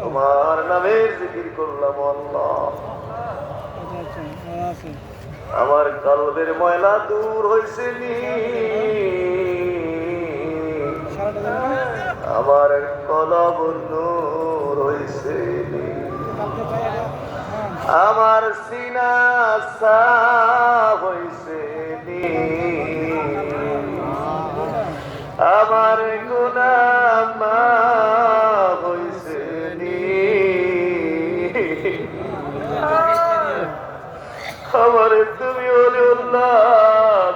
তোমার নামের জিকির করলাম আল্লাহ। আমার কলবের ময়লা দূর হয়েছে নি, আমার কলব নূর হয়েছে নি, আমার সিনা সাফ হয়েছে নি, আমার গুনাহ মাফ হয়েছে নি, আমার তুমি ওলিউল্লাহ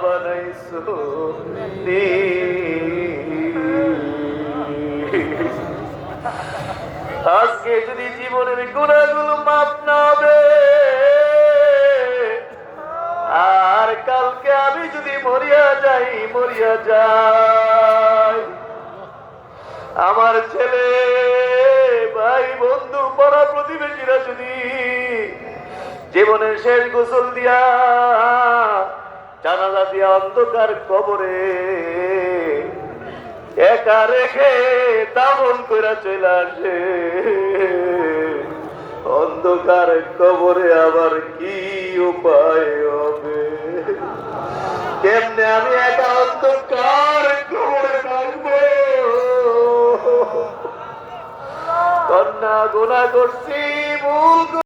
বানাইছো নি। আজকে যদি জীবনের গুনাহগুলো মাফ না হবে, আর কালকে আমি যদি মরিয়া যাই, আমার ছেলে ভাই বন্ধু পাড়া প্রতিবেশীরা যদি জীবনের শেষ গোসল দিয়া জানালা দিয়া অন্ধকার কবরে একা রেখে দাফন কইরা চলে আসে, অন্ধকার কবরে আবার কি উপায় হবে? কেমনে আমি একা অন্ধকার কবরে থাকবো? কন্যা গুনাহ করছি, ভুল